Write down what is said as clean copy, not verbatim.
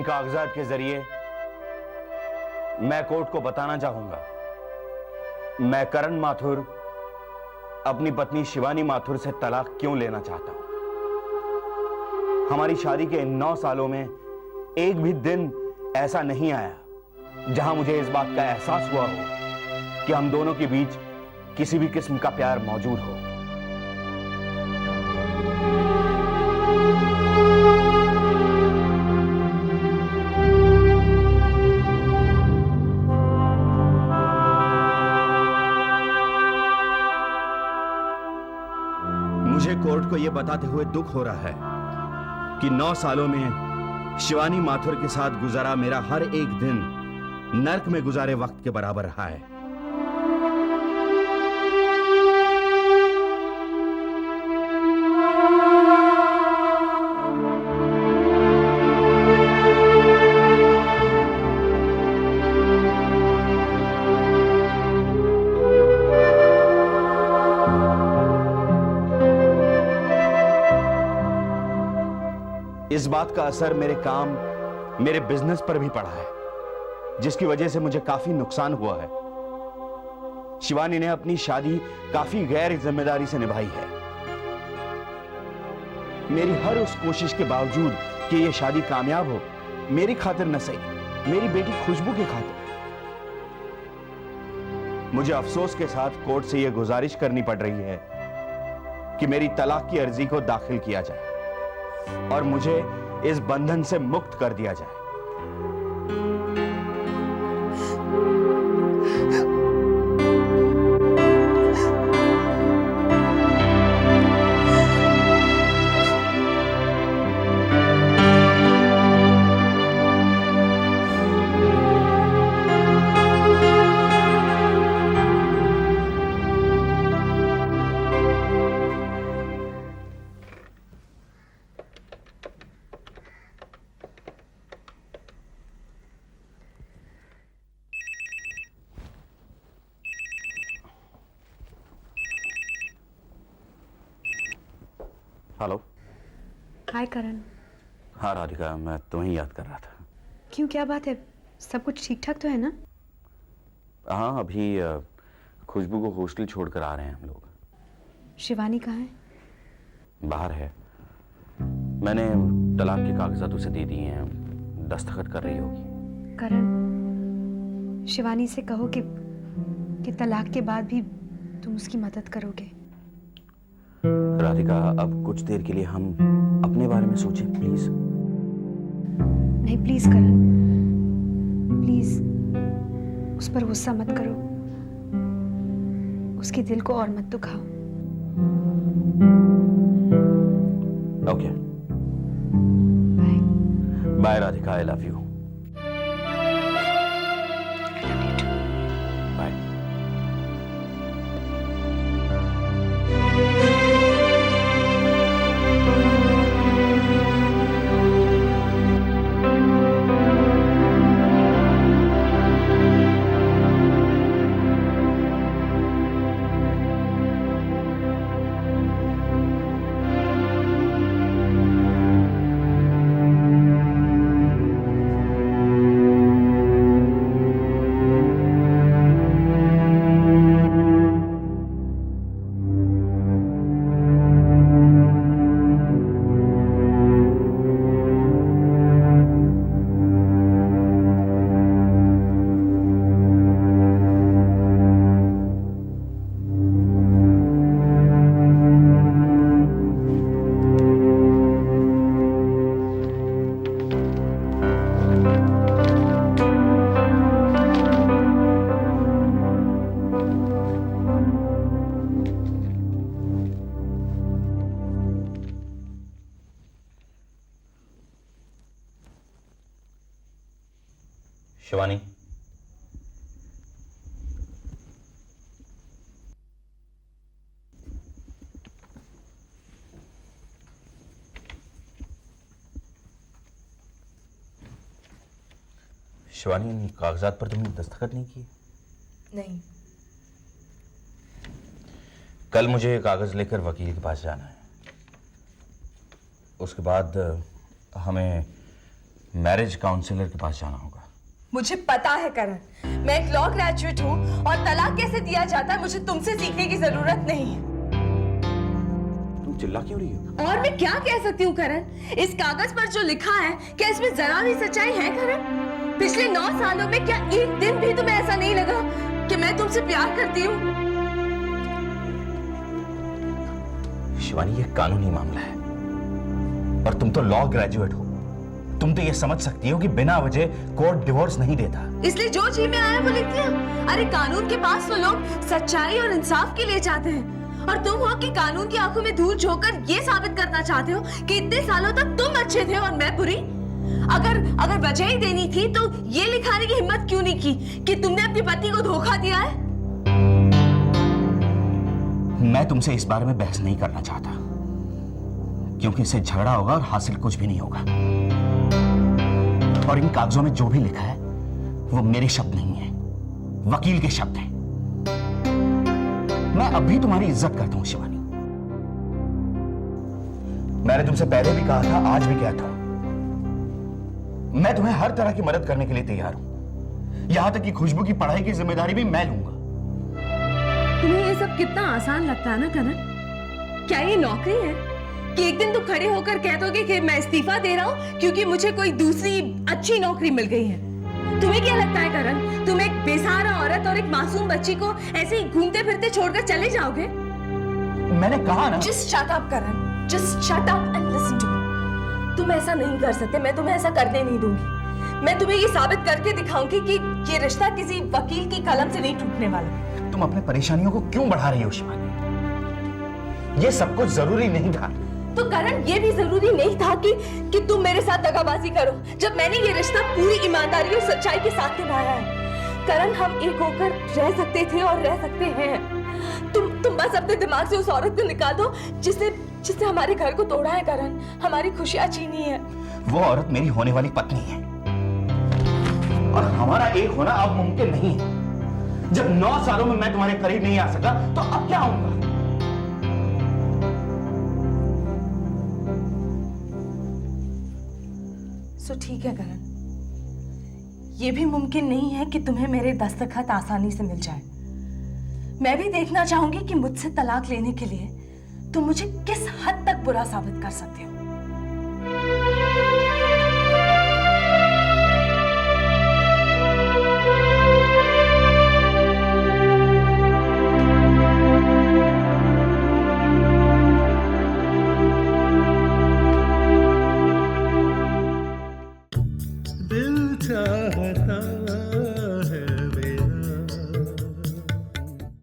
कागजात के जरिए मैं कोर्ट को बताना चाहूंगा, मैं करण माथुर अपनी पत्नी शिवानी माथुर से तलाक क्यों लेना चाहता हूं। हमारी शादी के इन 9 सालों में एक भी दिन ऐसा नहीं आया जहां मुझे इस बात का एहसास हुआ हो कि हम दोनों के बीच किसी भी किस्म का प्यार मौजूद हो। मुझे कोर्ट को यह बताते हुए दुख हो रहा है कि 9 सालों में शिवानी माथुर के साथ गुजारा मेरा हर एक दिन नर्क में गुजारे वक्त के बराबर रहा है। इस बात का असर मेरे काम, मेरे बिजनेस पर भी पड़ा है, जिसकी वजह से मुझे काफी नुकसान हुआ है। शिवानी ने अपनी शादी काफी गैर जिम्मेदारी से निभाई है। मेरी हर उस कोशिश के बावजूद कि यह शादी कामयाब हो, मेरी खातिर न सही, मेरी बेटी खुशबू की खातिर, मुझे अफसोस के साथ कोर्ट से यह गुजारिश करनी पड़ रही है कि मेरी तलाक की अर्जी को दाखिल किया जाए और मुझे इस बंधन से मुक्त कर दिया जाए। हेलो। हाय करण। हाँ राधिका, मैं तुम्हें याद कर रहा था। क्यों, क्या बात है? सब कुछ ठीक ठाक तो है ना? हाँ, अभी खुशबू को हॉस्टल छोड़कर आ रहे हैं हम लोग। शिवानी कहाँ है? बाहर है। मैंने तलाक के कागजात उसे दे दिए हैं, दस्तखत कर रही होगी। करण, शिवानी से कहो कि तलाक के बाद भी तुम उसकी मदद करोगे। राधिका, अब कुछ देर के लिए हम अपने बारे में सोचें प्लीज। नहीं प्लीज करण, प्लीज उस पर गुस्सा मत करो, उसके दिल को और मत दुखाओ। Okay, bye. Bye Radhika, I love you. Bye. Shivani, Shivani, इन कागजात पर तुमने दस्तखत नहीं किए? नहीं। कल मुझे कागज लेकर वकील के पास जाना है। उसके बाद हमें मैरिज काउंसलर के पास जाना होगा। मुझे पता है करण, मैं एक लॉ ग्रेजुएट हूँ और तलाक कैसे दिया जाता है मुझे तुमसे सीखने की जरूरत नहीं है। तुम चिल्ला क्यों रही हो? और मैं क्या कह सकती हूँ करण? इस कागज पर जो लिखा है क्या इसमें जरा भी सच्चाई है करण? पिछले 9 सालों में क्या एक दिन भी तुम्हें ऐसा नहीं लगा कि मैं तुमसे प्यार करती हूँ? शिवानी, ये कानूनी मामला है और तुम तो लॉ ग्रेजुएट हो। तुम तो ये समझ सकती हो कि बिना वजह कोर्ट डिवोर्स नहीं देता। इसलिए जो जी में आया वो लिख दिया। अरे कानून के पास तो लोग सच्चाई और इंसाफ के लिए जाते हैं और तुम हो कि कानून की आंखों में धूल झोंककर ये साबित करना चाहते हो कि इतने सालों तक तुम अच्छे थे और मैं बुरी। अगर वजह ही देनी थी तो ये लिखाने की हिम्मत क्यों नहीं की कि तुमने अपनी पति को धोखा दिया है? मैं तुमसे इस बारे में बहस नहीं करना चाहता क्योंकि इससे झगड़ा होगा और हासिल कुछ भी नहीं होगा। और इन कागजों में जो भी लिखा है वो मेरे शब्द नहीं है, वकील के शब्द हैं। मैं अभी तुम्हारी इज्जत करता हूं शिवानी। मैंने तुमसे पहले भी कहा था, आज भी कहता हूं, मैं तुम्हें हर तरह की मदद करने के लिए तैयार हूं। यहां तक कि खुशबू की पढ़ाई की जिम्मेदारी भी मैं लूंगा। तुम्हें ये सब कितना आसान लगता है ना करण? क्या ये नौकरी है कि एक दिन तुम खड़े होकर कह दोगे कि मैं इस्तीफा दे रहा हूँ क्योंकि मुझे कोई दूसरी अच्छी नौकरी मिल गई है? तुम्हें क्या लगता है करण, तुम एक बेसहारा औरत और एक मासूम बच्ची को ऐसे ही घूमते फिरते छोड़कर चले जाओगे? मैंने कहा ना। Just shut up Karan, just shut up and listen to me. तुम ऐसा नहीं कर सकते, मैं तुम्हें ऐसा करने नहीं दूंगी। मैं तुम्हें ये साबित करके दिखाऊंगी कि ये रिश्ता किसी वकील की कलम से नहीं टूटने वाला। तुम अपने परेशानियों को क्यों बढ़ा रही हो शिवानी? ये सब कुछ जरूरी नहीं था। तो करण, ये भी जरूरी नहीं था कि तुम मेरे साथ दगाबाजी करो जब मैंने ये रिश्ता पूरी ईमानदारी और सच्चाई के साथ निभाया है। करण, हम एक होकर रह सकते थे और रह सकते हैं। तुम बस अपने दिमाग से उस औरत को निकाल दो जिसने हमारे घर को तोड़ा है करण, हमारी खुशियां छीनी है। वो औरत मेरी होने वाली पत्नी है और हमारा एक होना अब मुमकिन नहीं है। जब 9 सालों में मैं तुम्हारे करीब नहीं आ सका तो अब क्या आऊंगा? सो ठीक है करण, ये भी मुमकिन नहीं है कि तुम्हें मेरे दस्तखत आसानी से मिल जाए। मैं भी देखना चाहूंगी कि मुझसे तलाक लेने के लिए तुम मुझे किस हद तक बुरा साबित कर सकते हो।